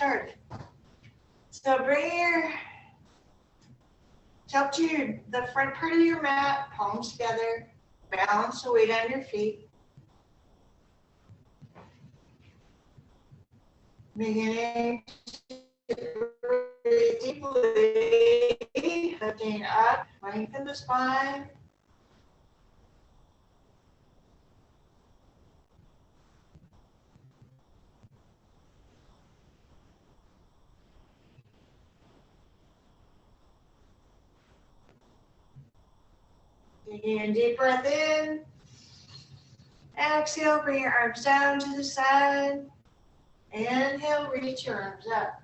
started. So bring up to the front part of your mat, palms together, balance the weight on your feet. Beginning to breathe deeply, lifting up, lengthen the spine. Taking a deep breath in. Exhale, bring your arms down to the side. Inhale, reach your arms up.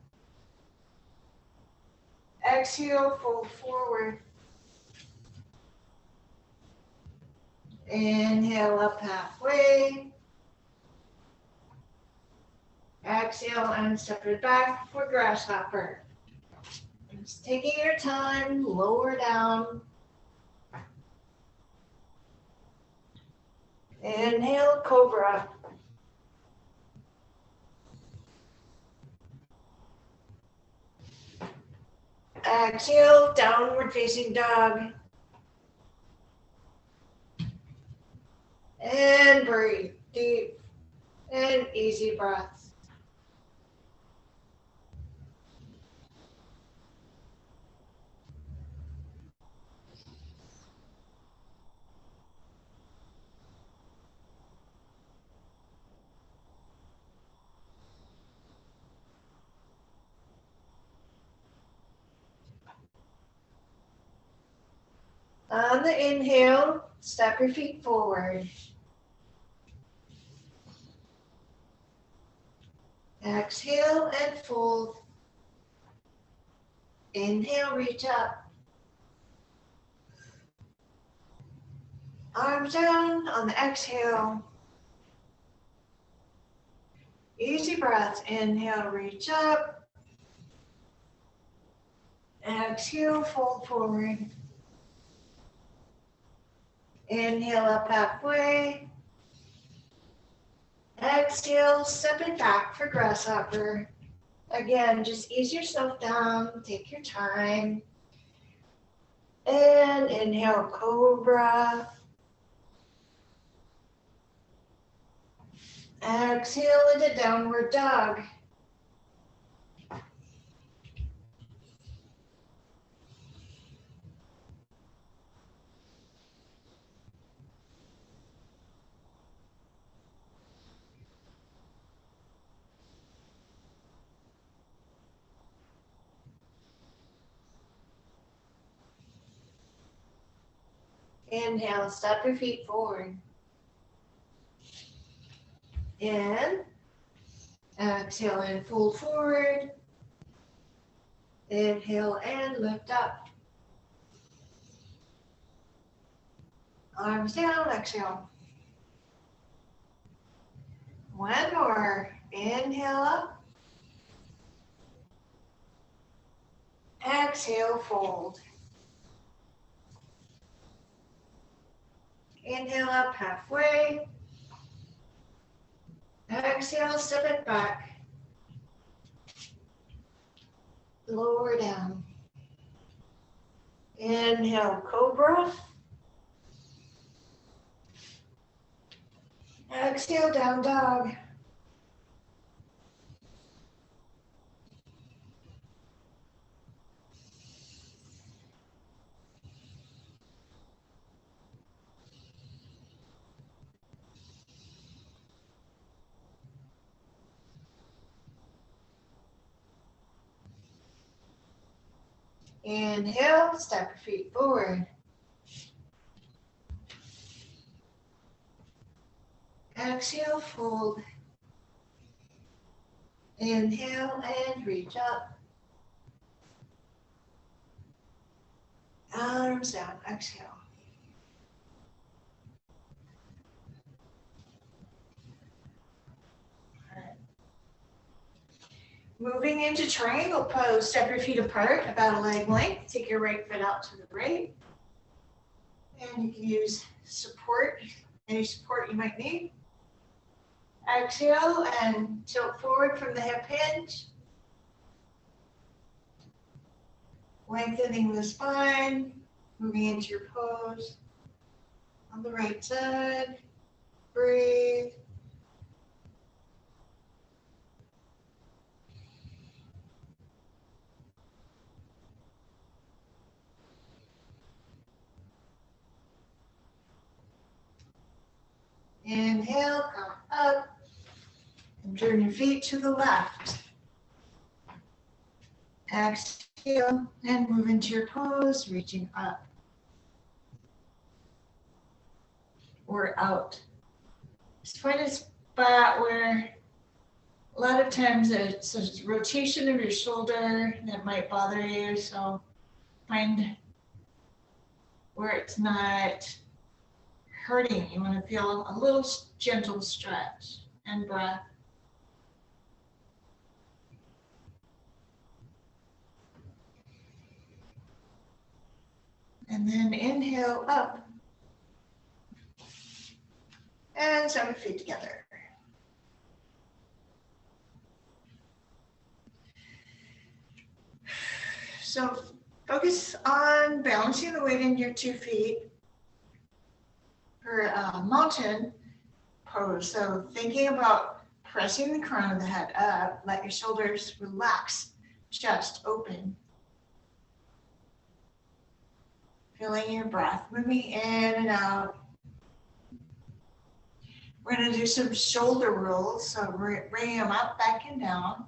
Exhale, fold forward. Inhale, up halfway. Exhale, and step it back for grasshopper. Just taking your time, lower down. Inhale, Cobra. Exhale, downward facing dog. And breathe deep and easy breaths. On the inhale, step your feet forward. Exhale and fold. Inhale, reach up. Arms down on the exhale. Easy breaths. Inhale, reach up. Exhale, fold forward. Inhale, up halfway. Exhale, step it back for grasshopper. Again, just ease yourself down, take your time. And inhale, Cobra. Exhale into downward dog. Inhale, step your feet forward. In. Exhale and fold forward. Inhale and lift up. Arms down, exhale. One more. Inhale up. Exhale, fold. Inhale up halfway. Exhale, step it back. Lower down. Inhale, Cobra. Exhale, down dog. Inhale, step your feet forward. Exhale, fold. Inhale and reach up. Arms down, exhale. Moving into triangle pose, step your feet apart about a leg length. Take your right foot out to the right. And you can use support, any support you might need. Exhale and tilt forward from the hip hinge. Lengthening the spine, moving into your pose. On the right side, breathe. Inhale, come up, and turn your feet to the left. Exhale, and move into your pose, reaching up or out. Just find a spot where a lot of times it's a rotation of your shoulder that might bother you, so find where it's not hurting. You want to feel a little gentle stretch and breath. And then inhale up. And 7 feet together. So focus on balancing the weight in your 2 feet for a mountain pose. So thinking about pressing the crown of the head up, let your shoulders relax, chest open. Feeling your breath moving in and out. We're going to do some shoulder rolls, so we're bringing them up, back, and down.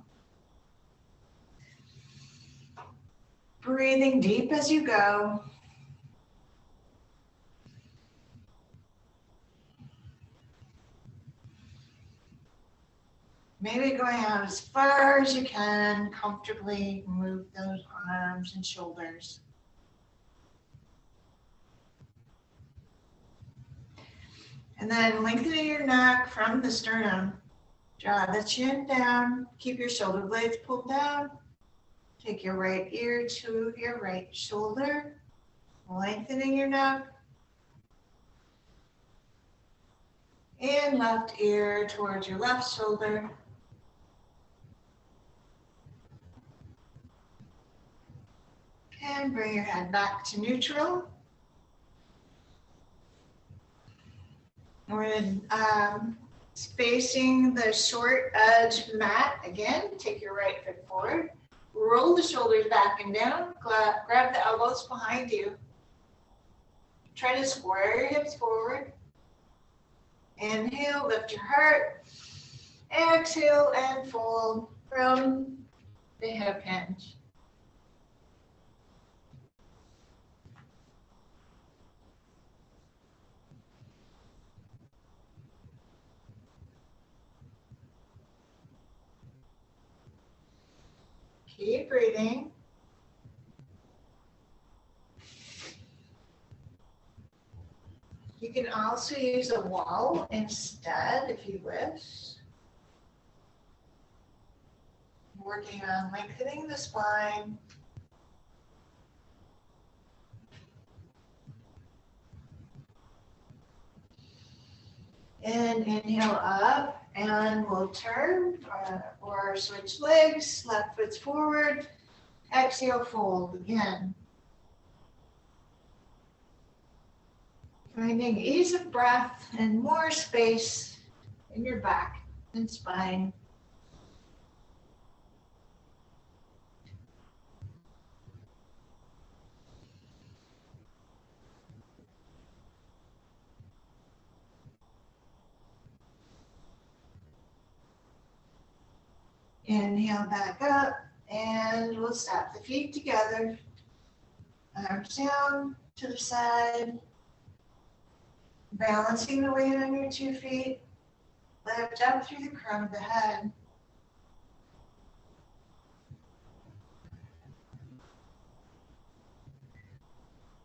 Breathing deep as you go. Maybe going out as far as you can, comfortably move those arms and shoulders. And then lengthening your neck from the sternum. Draw the chin down, keep your shoulder blades pulled down. Take your right ear to your right shoulder, lengthening your neck. And left ear towards your left shoulder. And bring your head back to neutral. We're spacing the short edge mat again. Take your right foot forward. Roll the shoulders back and down. Grab the elbows behind you. Try to square your hips forward. Inhale, lift your heart. Exhale and fold from the hip hinge. Keep breathing. You can also use a wall instead if you wish. Working on lengthening the spine. And inhale up, and we'll turn or switch legs. Left foot's forward. Exhale, fold again. Finding ease of breath and more space in your back and spine. Inhale back up, and we'll step the feet together. Arms down to the side. Balancing the weight on your 2 feet. Lift up through the crown of the head.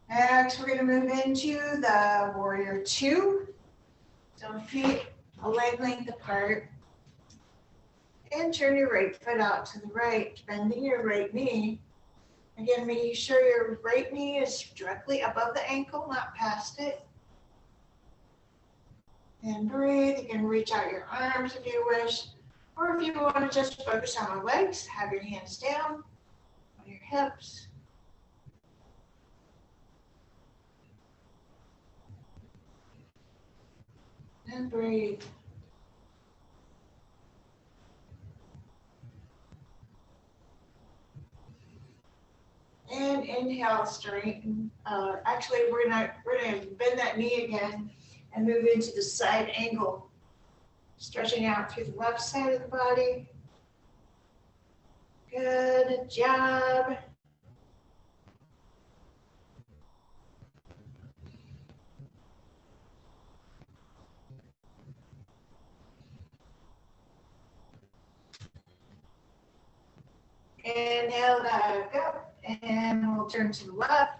Next, we're going to move into the warrior 2. So feet a leg length apart. And turn your right foot out to the right, bending your right knee. Again, making sure your right knee is directly above the ankle, not past it. And breathe. You can reach out your arms if you wish. Or if you want to just focus on the legs, have your hands down on your hips. And breathe. And inhale, straighten. Actually, we're gonna bend that knee again and move into the side angle, stretching out through the left side of the body. Good job. Inhale back up, and we'll turn to the left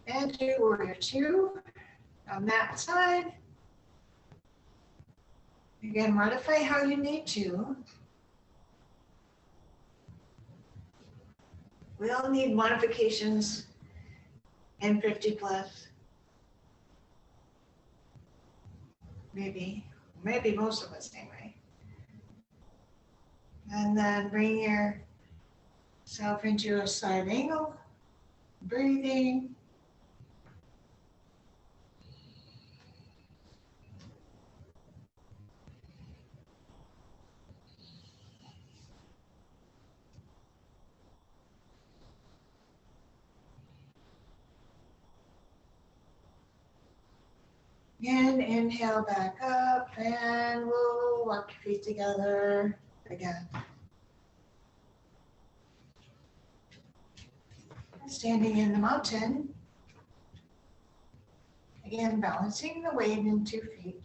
and do warrior two on that side. Again, modify how you need to. We all need modifications in 50 plus. Maybe most of us anyway. And then bring yourself into a side angle, breathing. And inhale back up, and we'll walk your feet together again. Standing in the mountain. Again, balancing the weight in 2 feet.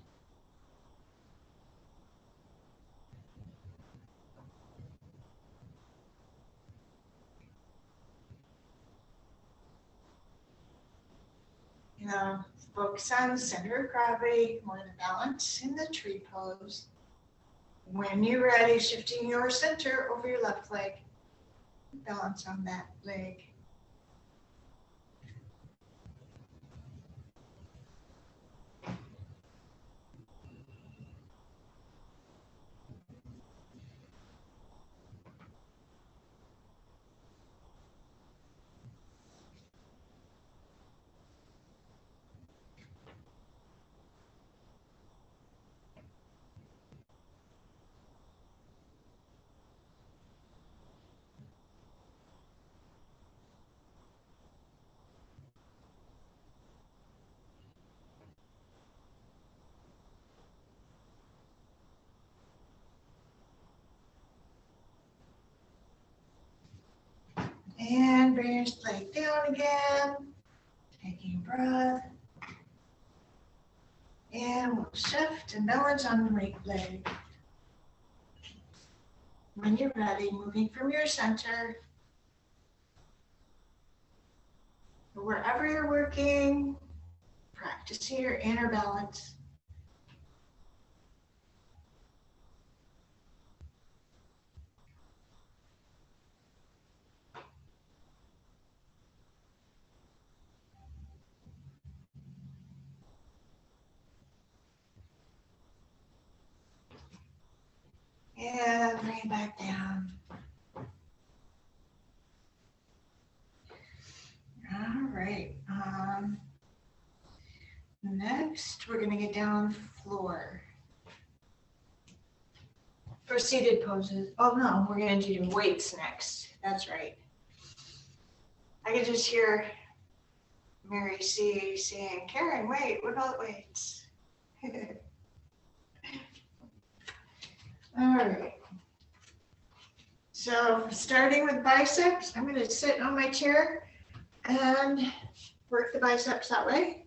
Focus on the center of gravity, more the balance in the tree pose. When you're ready, shifting your center over your left leg. Balance on that leg. And bring your leg down again. Taking a breath. And we'll shift and balance on the right leg. When you're ready, moving from your center, wherever you're working, practicing your inner balance. And bring it back down. All right. Next, we're going to get down on the floor for seated poses. Oh no, we're going to do weights next. That's right. I can just hear Mary C saying, "Karen, wait, what about weights?" All right. So starting with biceps, I'm going to sit on my chair and work the biceps that way.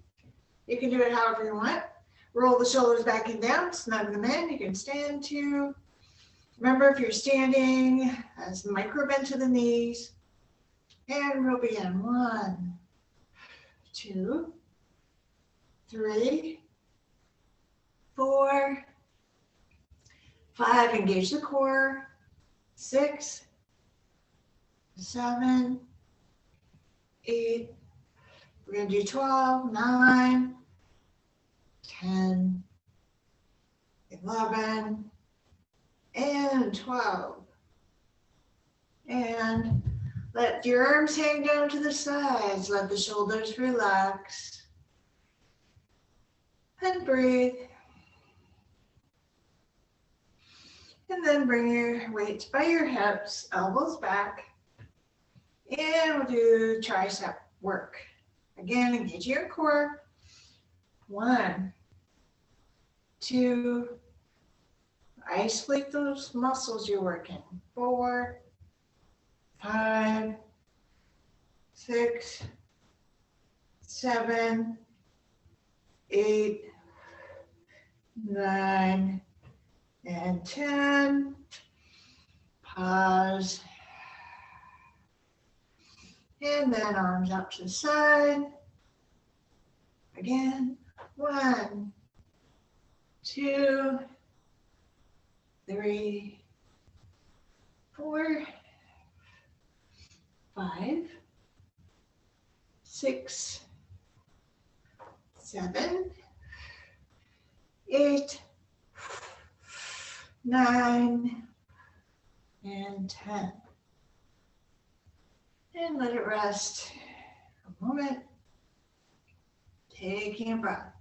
You can do it however you want. Roll the shoulders back and down, snug them in. You can stand too. Remember, if you're standing, as the micro bend to the knees. And we'll begin. 1, 2, 3, 4, 5. Engage the core. 6, 7, 8. We're going to do 12, 9, 10, 11, and 12. And let your arms hang down to the sides. Let the shoulders relax. And breathe. And then bring your weights by your hips, elbows back. And we'll do tricep work. Again, engage your core. 1, 2, isolate those muscles you're working. 4, 5, 6, 7, 8, 9, and 10. Pause. And then arms up to the side. Again. 1, 2, 3, 4, 5, 6, 7, 8, 9, and 10. And let it rest a moment. Taking a breath.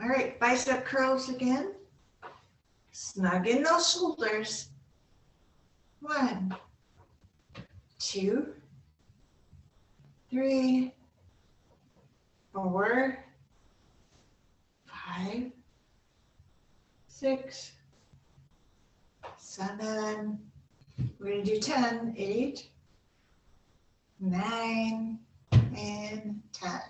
All right, bicep curls again. Snug in those shoulders. 1, 2, 3, 4, 5, 6, 7. We're going to do 10, 8, 9, and 10.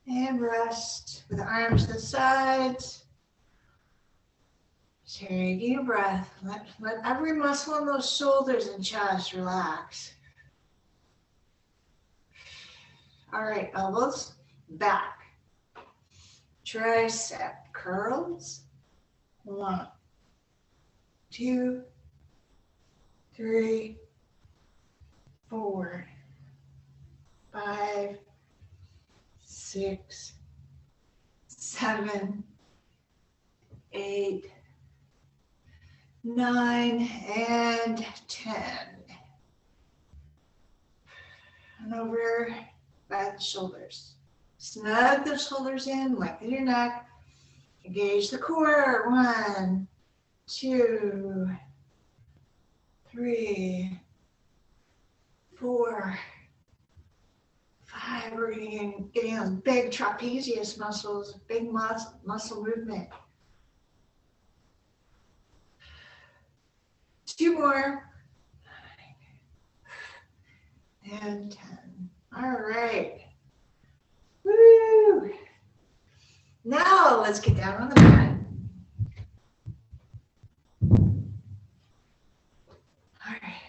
And rest with the arms to the sides. Taking a breath. Let every muscle in those shoulders and chest relax. All right, elbows back. Tricep curls. 1, 2, 3, 4, 5, 6, 7, 8, 9, and 10. And over by the shoulders. Snug the shoulders in, lengthen your neck. Engage the core. 1, 2, 3, 4, 5. We're getting those big trapezius muscles, big muscle movement. 2 more. 9 and 10. All right. Woo! Now let's get down on the mat. All right.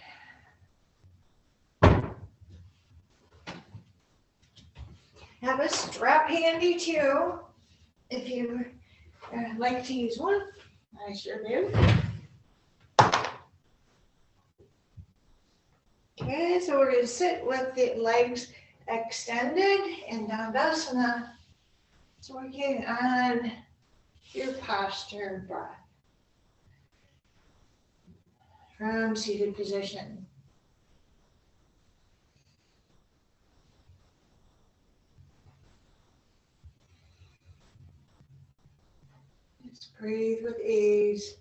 Have a strap handy too, if you like to use one. I sure do. Okay, so we're going to sit with the legs extended in Dandasana. So working on your posture breath from seated position. Just breathe with ease.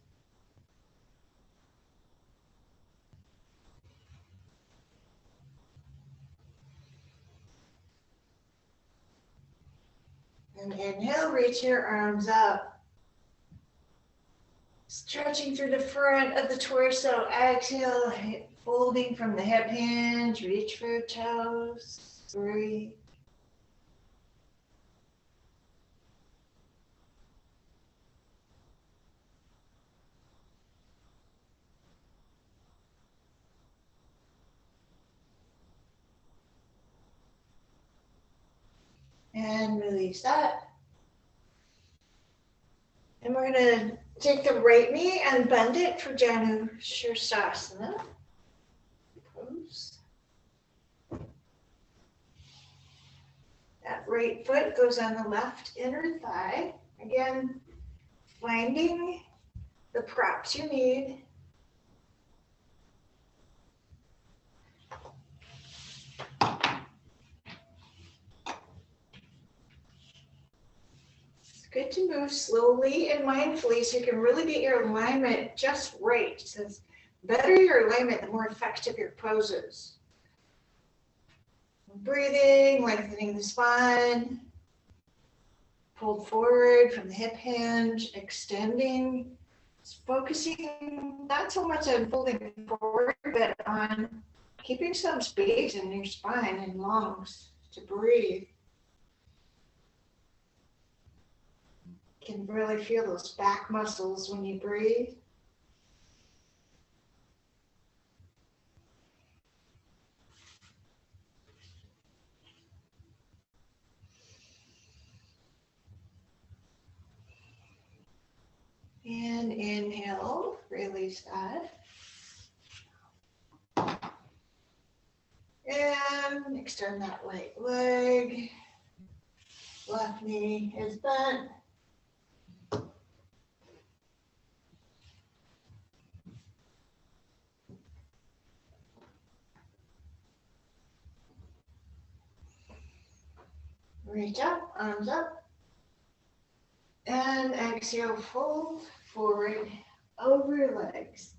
And inhale, reach your arms up. Stretching through the front of the torso. Exhale, folding from the hip hinge. Reach for your toes. Breathe. And release that. And we're going to take the right knee and bend it for Janu Shirsasana. Pose. That right foot goes on the left inner thigh. Again, finding the props you need. Good to move slowly and mindfully so you can really get your alignment just right. So the better your alignment, the more effective your poses. Breathing, lengthening the spine. Pulled forward from the hip hinge, extending. Just focusing not so much on pulling forward, but on keeping some space in your spine and lungs to breathe. You can really feel those back muscles when you breathe. And inhale, release that. And extend that right leg. Left knee is bent. Reach up, arms up. And exhale, fold forward over your legs.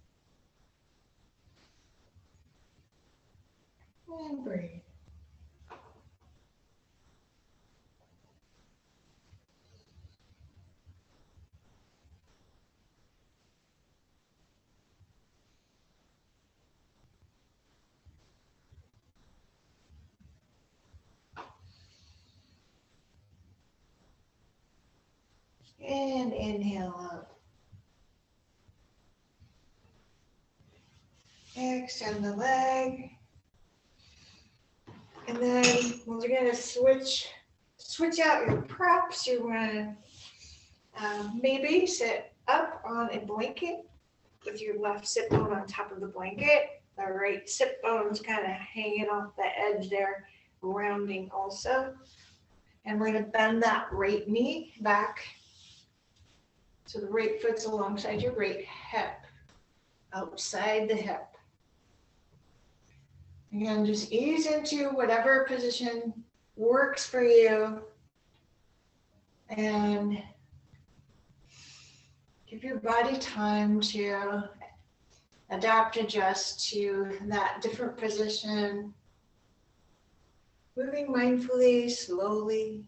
And breathe. And inhale up. Extend the leg. And then we're going to switch out your props. You're going to maybe sit up on a blanket with your left sit bone on top of the blanket. The right sit bone's kind of hanging off the edge there, rounding also. And we're going to bend that right knee back so the right foot's alongside your right hip, outside the hip. Again, just ease into whatever position works for you and give your body time to adapt, adjust to that different position. Moving mindfully, slowly.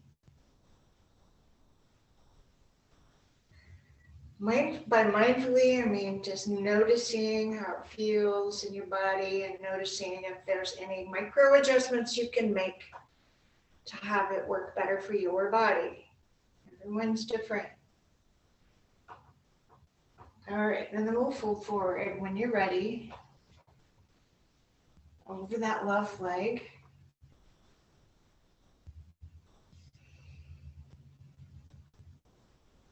By mindfully, I mean just noticing how it feels in your body and noticing if there's any micro adjustments you can make to have it work better for your body. Everyone's different. All right, and then we'll fold forward when you're ready. Over that left leg.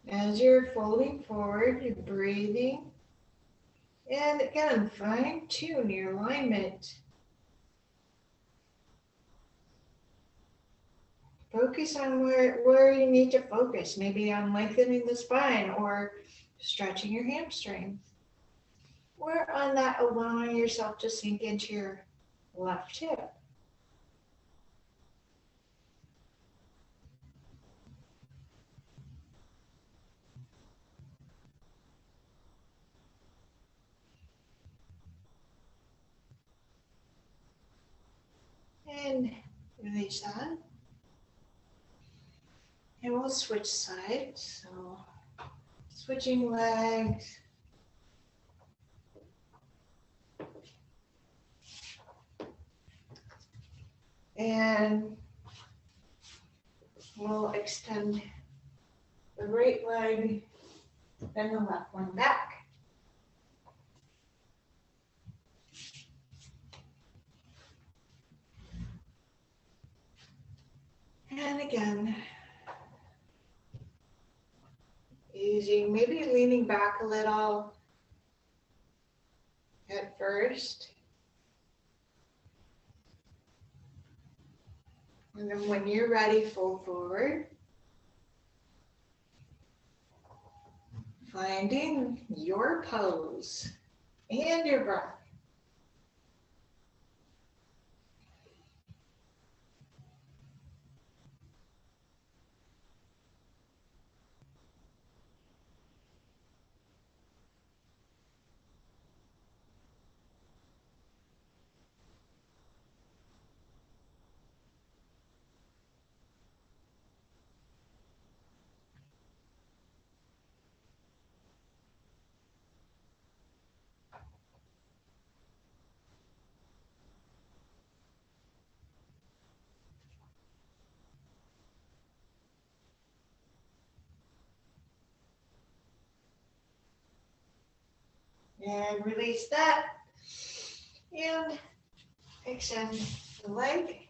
As you're folding forward, you're breathing. And again, fine tune your alignment. Focus on where you need to focus, maybe on lengthening the spine or stretching your hamstrings. Or on that allowing yourself to sink into your left hip. And release that. And we'll switch sides. So switching legs. And we'll extend the right leg, then the left one back. And again, easy, maybe leaning back a little at first. And then when you're ready, fold forward. Finding your pose and your breath. And release that. And extend the leg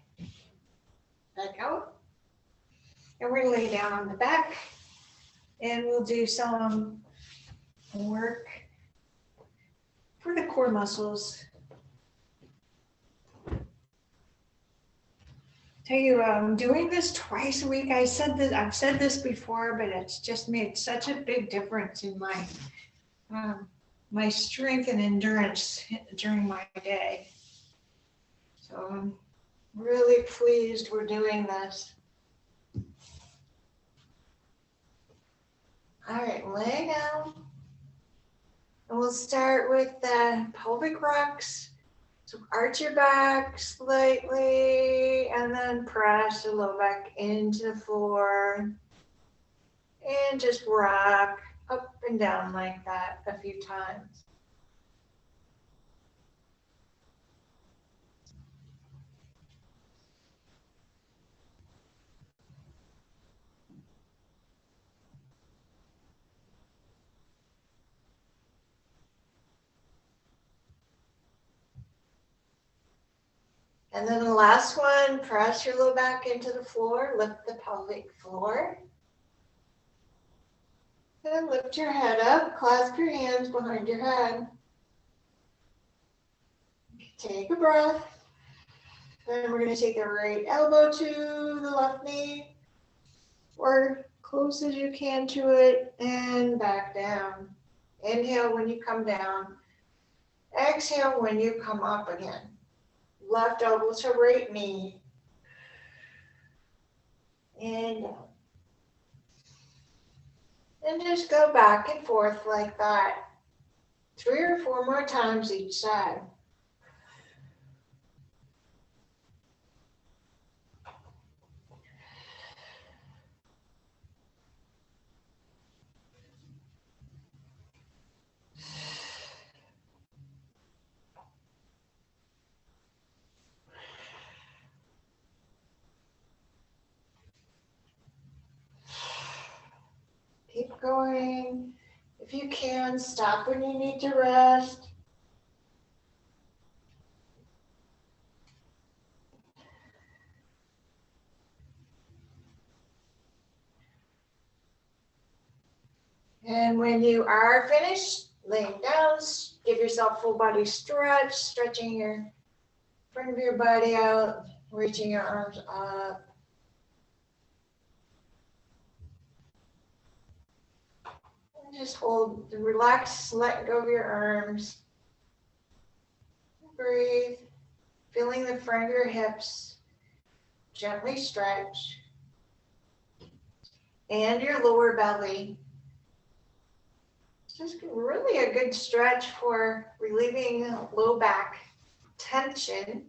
back out. And we're going to lay down on the back. And we'll do some work for the core muscles. Tell you, I'm doing this twice a week. I've said this before, but it's just made such a big difference in my strength and endurance during my day. So I'm really pleased we're doing this. All right, lay down. And we'll start with the pelvic rocks. So arch your back slightly and then press the low back into the floor. And just rock up and down like that a few times. And then the last one, press your low back into the floor, lift the pelvic floor. And lift your head up, clasp your hands behind your head. Take a breath. Then we're going to take the right elbow to the left knee, or close as you can to it, and back down. Inhale when you come down. Exhale when you come up again. Left elbow to right knee. And down. And just go back and forth like that. 3 or 4 more times each side. Keep going. If you can, stop when you need to rest. And when you are finished, laying down, give yourself full body stretch, stretching your front of your body out, reaching your arms up. And just hold, relax, let go of your arms. Breathe, feeling the front of your hips, gently stretch. And your lower belly. It's just really a good stretch for relieving low back tension,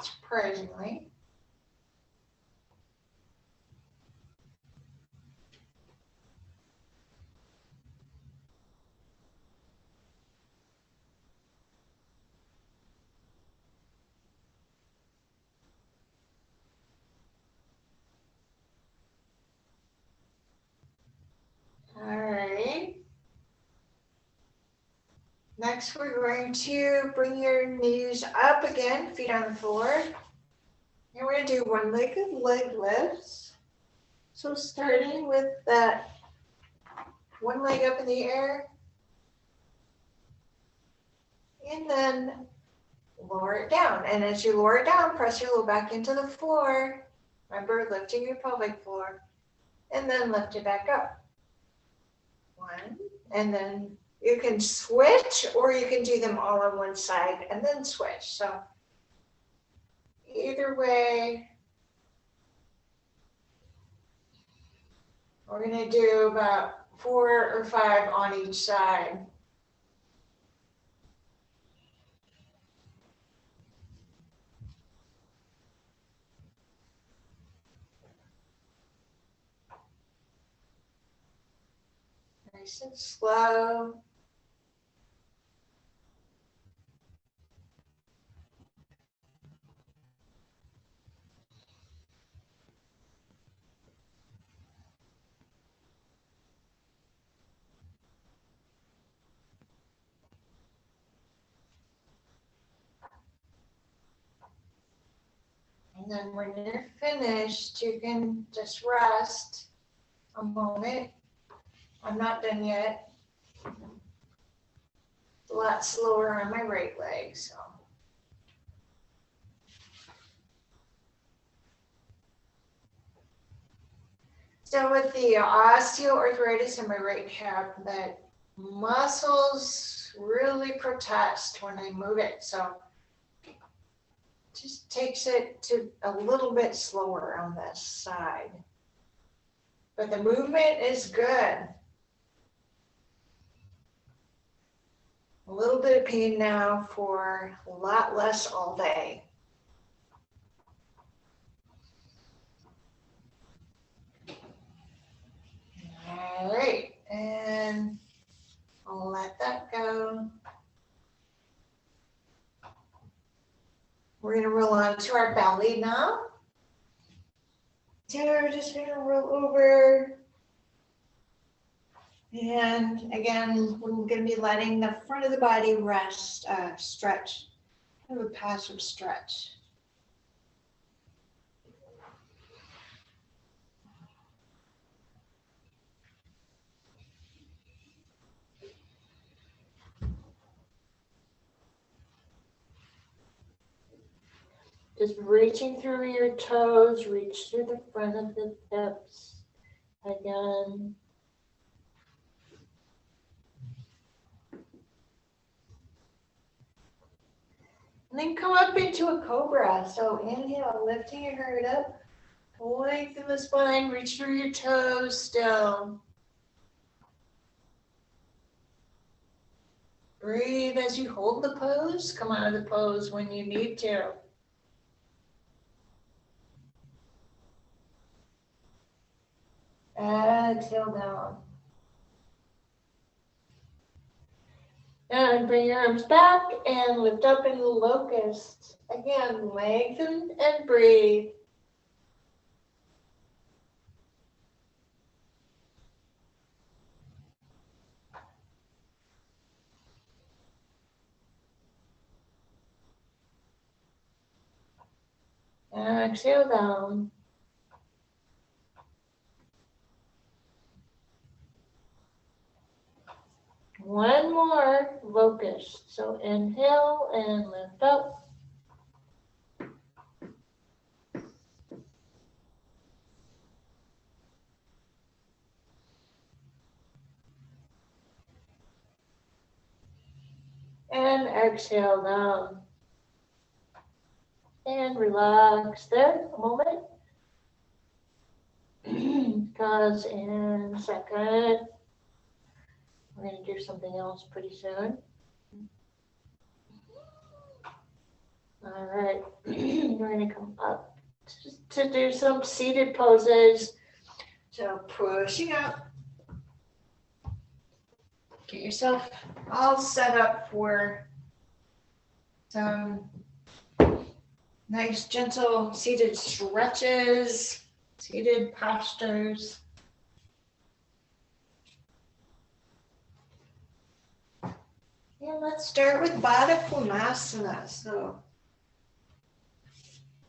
surprisingly. All right. Next, we're going to bring your knees up again, feet on the floor. And we're going to do one-legged leg lifts. So starting with that one leg up in the air. And then lower it down. And as you lower it down, press your low back into the floor. Remember, lifting your pelvic floor. And then lift it back up. 1, and then you can switch, or you can do them all on one side and then switch. So either way, we're going to do about 4 or 5 on each side. Nice and slow. And then when you're finished, you can just rest a moment. I'm not done yet. It's a lot slower on my right leg, so. So with the osteoarthritis in my right hip, that muscles really protest when I move it. So just takes it to a little bit slower on this side. But the movement is good. A little bit of pain now for a lot less all day. All right, and I'll let that go. We're gonna roll onto our belly now. So we're just gonna roll over. And again, we're gonna be letting the front of the body rest, stretch, kind of a passive stretch. Just reaching through your toes, reach through the front of the hips again. And then come up into a cobra. So inhale, lifting your heart up, lengthen the spine, reach through your toes still. Breathe as you hold the pose, come out of the pose when you need to. Exhale down. And bring your arms back and lift up into locust. Again, lengthen and breathe. And exhale down. One more locust. So inhale and lift up. And exhale down. And relax there a moment. Because in a second, we're going to do something else pretty soon. All right, we're going to come up to do some seated poses. So pushing up. Get yourself all set up for some nice, gentle seated stretches, seated postures. And let's start with Baddha Kumasana. So,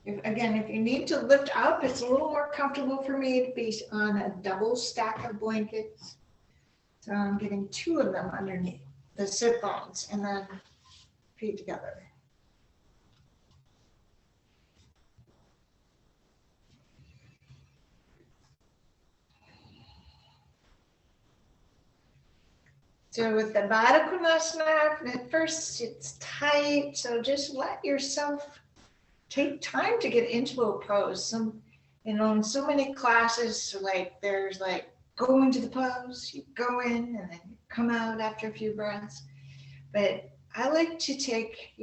if you need to lift up, it's a little more comfortable for me to be on a double stack of blankets. So I'm getting 2 of them underneath the sit bones and then feet together. So with the Baddha Kumasana, at first it's tight, so just let yourself take time to get into a pose. In so many classes, there's go into the pose, you go in and then you come out after a few breaths. But I like to take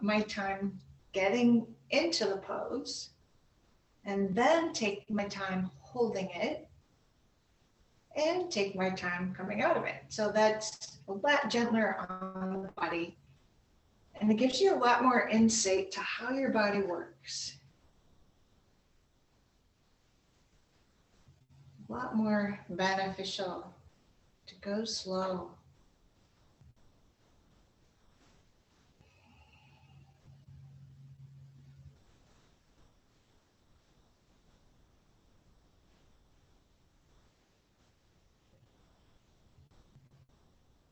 my time getting into the pose and then take my time holding it and take my time coming out of it. So that's a lot gentler on the body. And it gives you a lot more insight to how your body works. A lot more beneficial to go slow.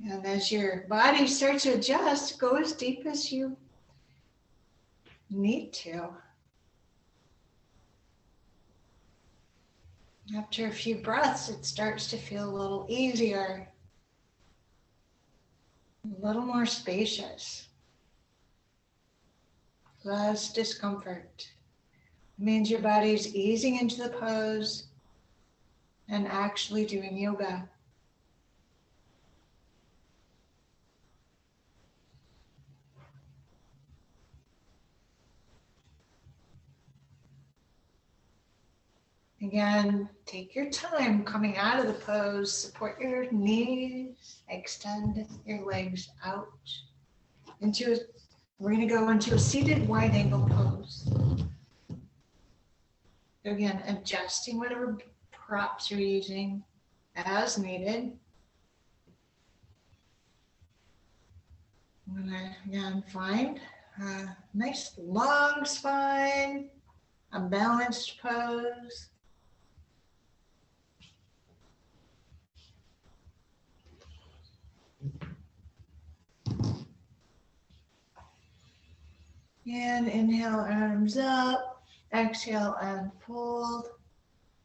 And as your body starts to adjust, go as deep as you need to. After a few breaths, it starts to feel a little easier, a little more spacious, less discomfort. It means your body's easing into the pose and actually doing yoga. Again, take your time coming out of the pose. Support your knees, extend your legs out. We're going to go into a seated wide angle pose. Again, adjusting whatever props you're using as needed. I'm going to again find a nice long spine, a balanced pose. And inhale, arms up. Exhale and fold.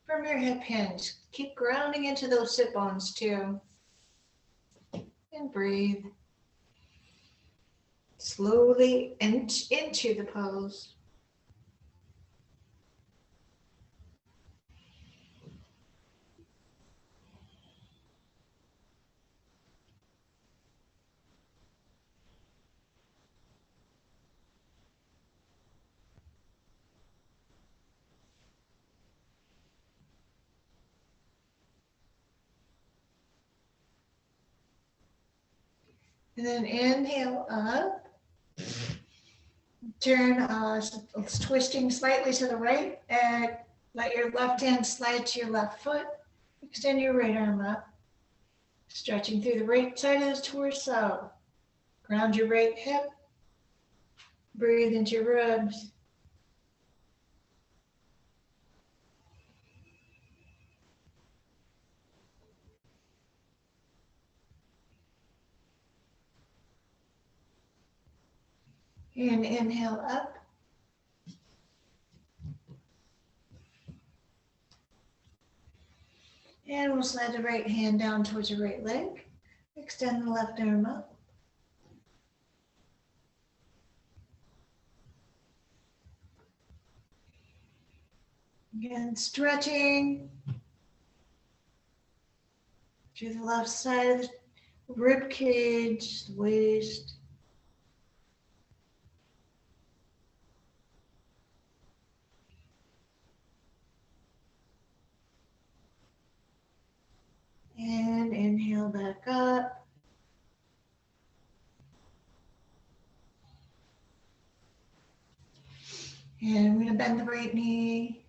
From your hip hinge, keep grounding into those sit bones too. And breathe. Slowly into the pose. And then inhale up. Turn, twisting slightly to the right, and let your left hand slide to your left foot. Extend your right arm up. Stretching through the right side of the torso. Ground your right hip. Breathe into your ribs. And inhale up. And we'll slide the right hand down towards your right leg. Extend the left arm up. Again, stretching to the left side of the rib cage, the waist. And inhale back up. And we're going to bend the right knee.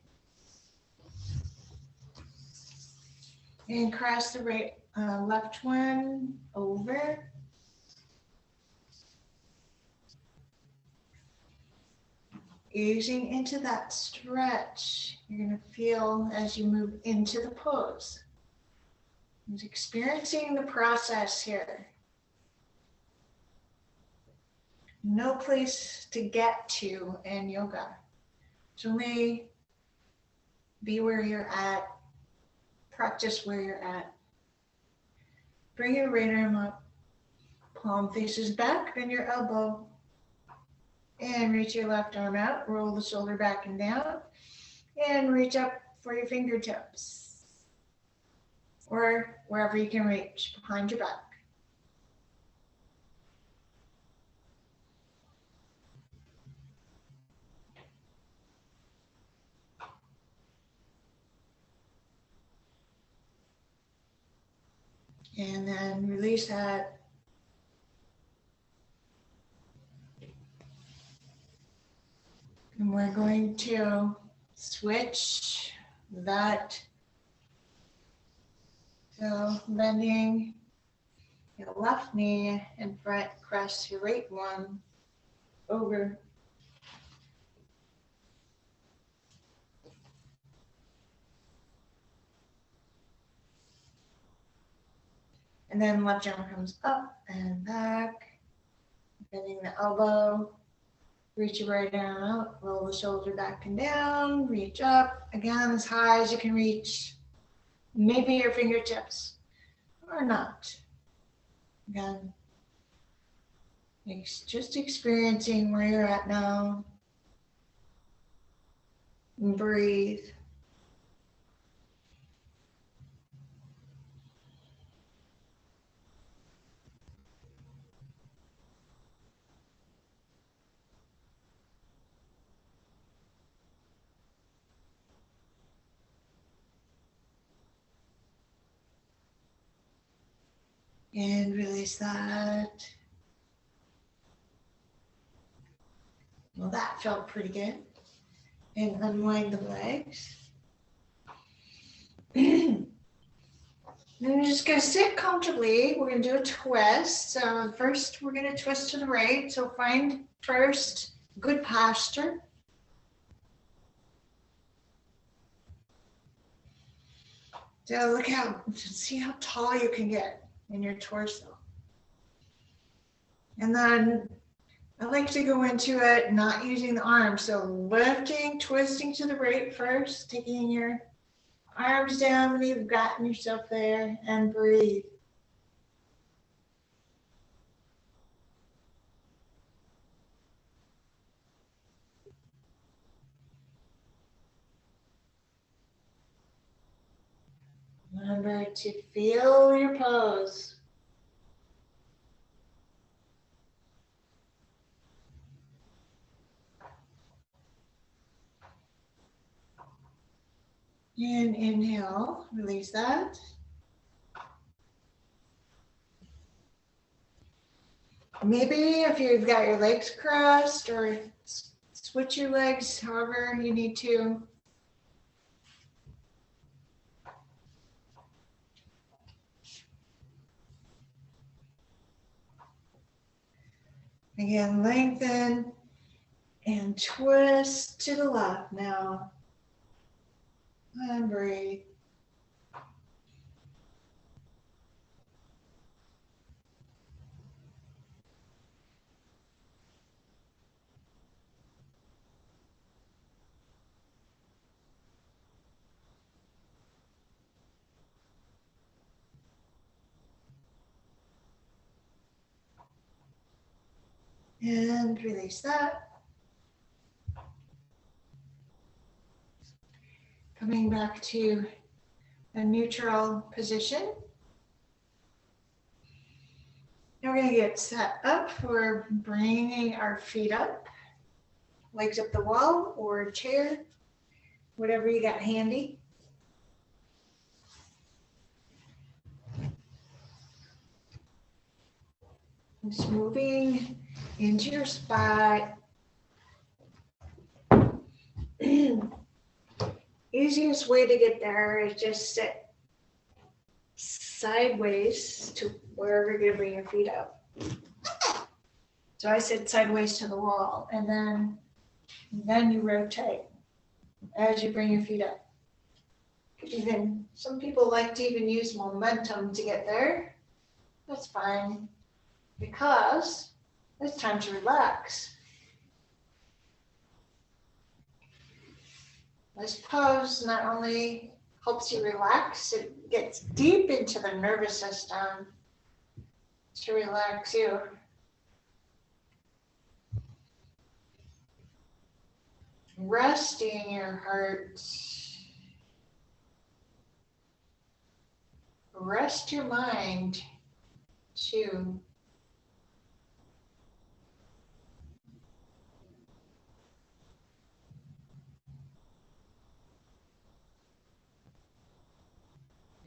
And cross the left one over. Easing into that stretch. You're going to feel as you move into the pose. Just experiencing the process here. No place to get to in yoga. It's only be where you're at. Practice where you're at. Bring your right arm up. Palm faces back, bend your elbow. And reach your left arm out. Roll the shoulder back and down. And reach up for your fingertips. Or wherever you can reach, behind your back. And then release that. And we're going to switch that. So bending your left knee in front, cross your right one over. And then left arm comes up and back, bending the elbow. Reach your right arm out, roll the shoulder back and down, reach up, again as high as you can reach. Maybe your fingertips or not. Again, just experiencing where you're at now. And breathe. And release that. Well, that felt pretty good. And unwind the legs. Then you're just going to sit comfortably. We're going to do a twist. So first, we're going to twist to the right. So find first good posture. So see how tall you can get in your torso. And then I like to go into it not using the arms. So lifting, twisting to the right first, taking your arms down when you've gotten yourself there, and breathe. Remember to feel your pose. And inhale, release that. Maybe if you've got your legs crossed, or switch your legs however you need to. Again, lengthen and twist to the left now. And breathe. And release that. Coming back to a neutral position. Now we're going to get set up for bringing our feet up, legs up the wall or a chair, whatever you got handy. Just moving into your spot. Easiest way to get there is just sit sideways to wherever you're going to bring your feet up. So I sit sideways to the wall, and then you rotate as you bring your feet up. Even some people like to even use momentum to get there. That's fine, because it's time to relax. This pose not only helps you relax, it gets deep into the nervous system to relax you. Resting your heart. Rest your mind too.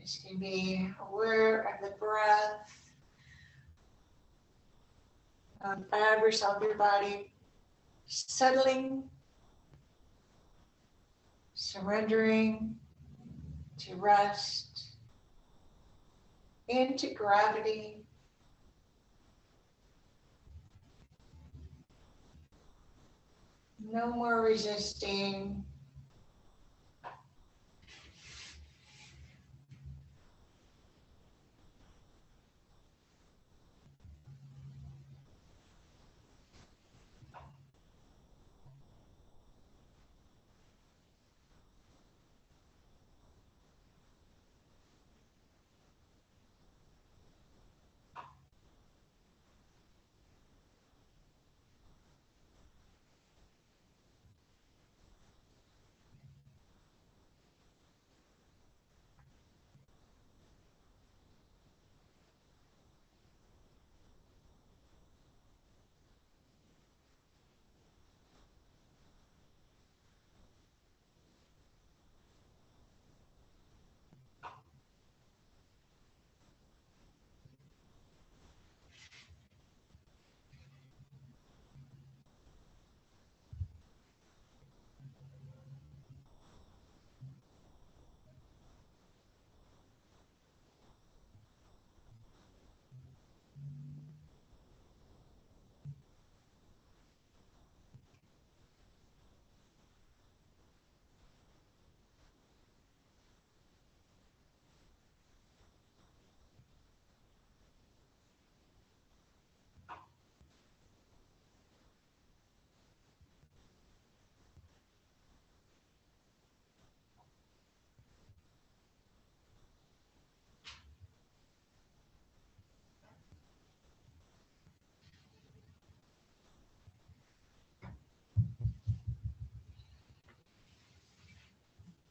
Just can be aware of the breath, fibers of your body, settling, surrendering to rest, into gravity. No more resisting.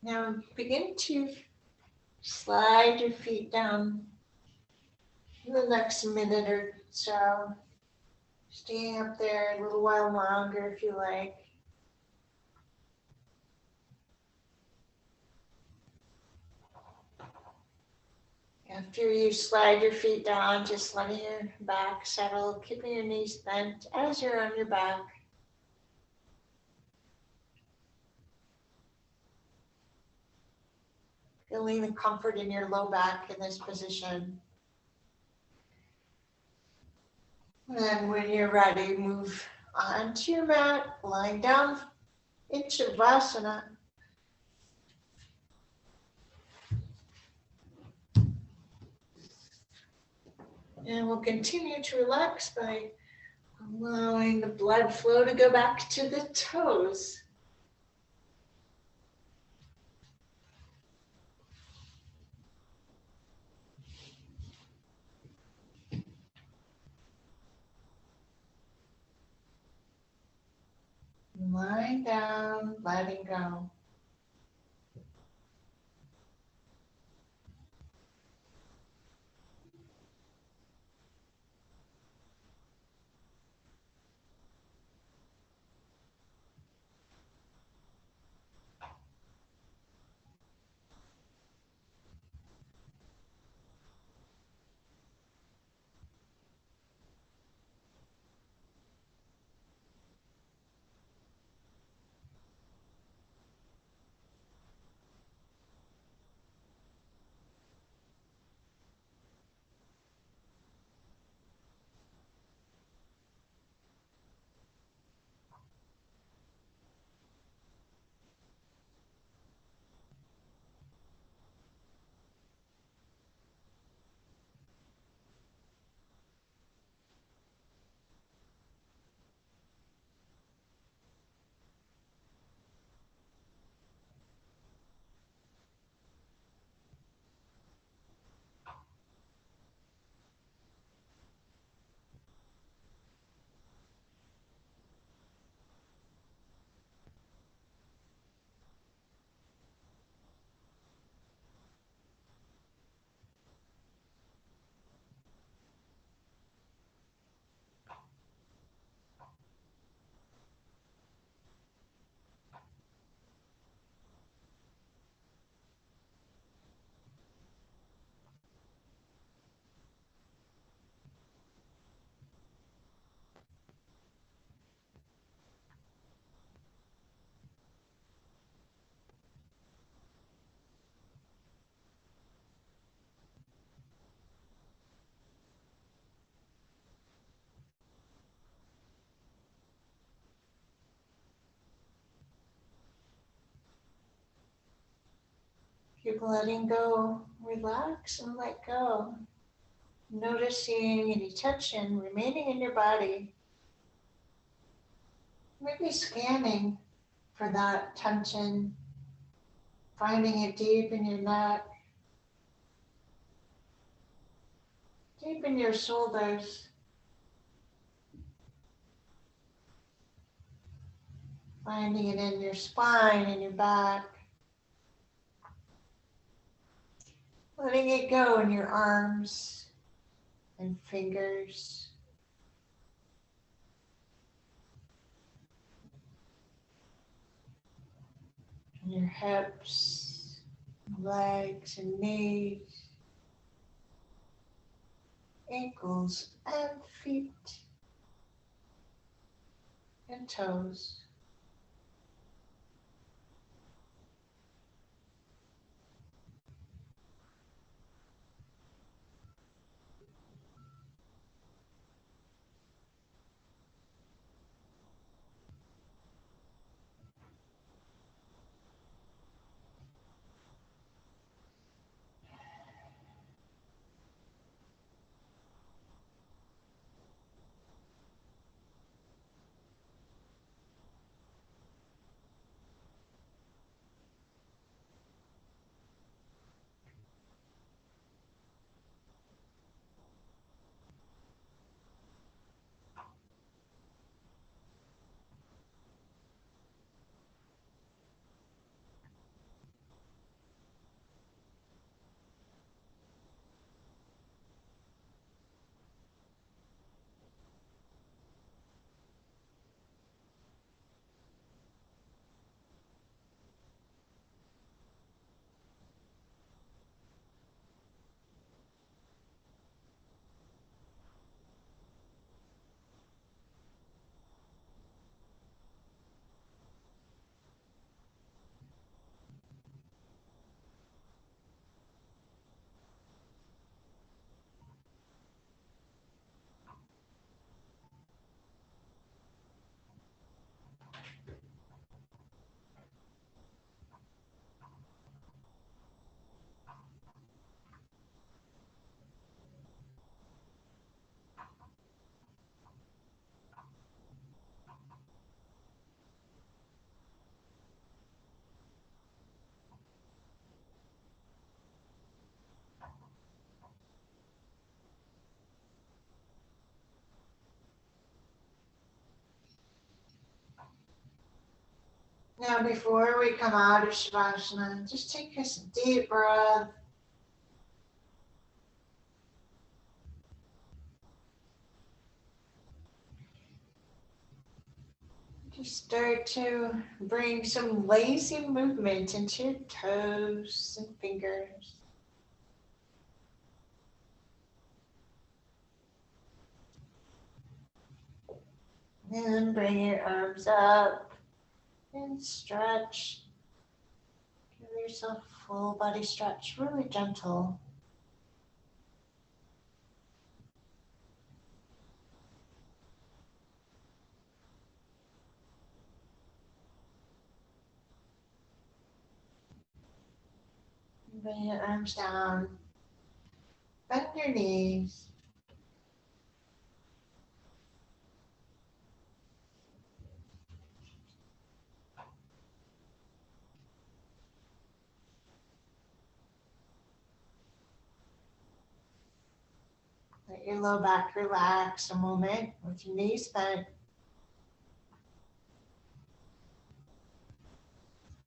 Now begin to slide your feet down in the next minute or so. Staying up there a little while longer if you like. After you slide your feet down, just letting your back settle, keeping your knees bent as you're on your back. Feeling the comfort in your low back in this position. And then when you're ready, move onto your mat, lying down in Shavasana. And we'll continue to relax by allowing the blood flow to go back to the toes. Lying down, letting go. Keep letting go, relax and let go. Noticing any tension remaining in your body. Maybe scanning for that tension, finding it deep in your neck, deep in your shoulders. Finding it in your spine and your back. Letting it go in your arms and fingers. And your hips, legs and knees, ankles and feet and toes. Now, before we come out of Shavasana, just take a deep breath. Just start to bring some lazy movement into your toes and fingers. And bring your arms up and stretch. Give yourself a full body stretch, really gentle. Bring your arms down. Bend your knees. Let your low back relax a moment with your knees bent.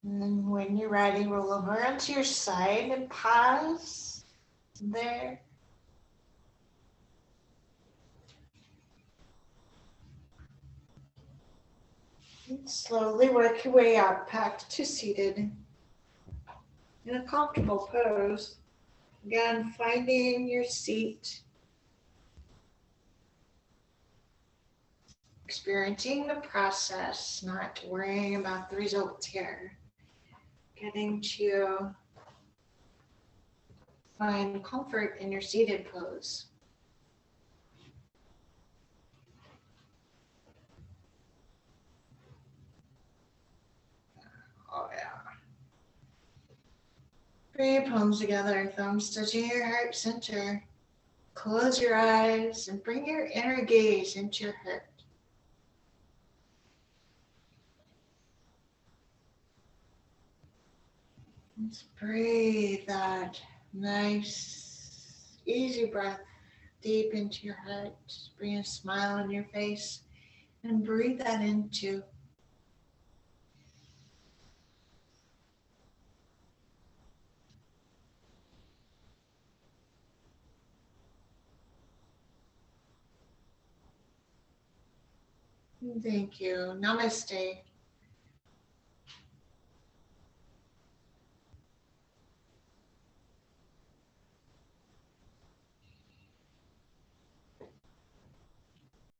And then when you're ready, roll over onto your side and pause there. And slowly work your way up back to seated in a comfortable pose. Again, finding your seat. Experiencing the process, not worrying about the results here. Getting to find comfort in your seated pose. Oh yeah. Bring your palms together, thumbs touching your heart center. Close your eyes and bring your inner gaze into your heart. Just breathe that nice, easy breath deep into your heart. Bring a smile on your face and breathe that into. Thank you. Namaste.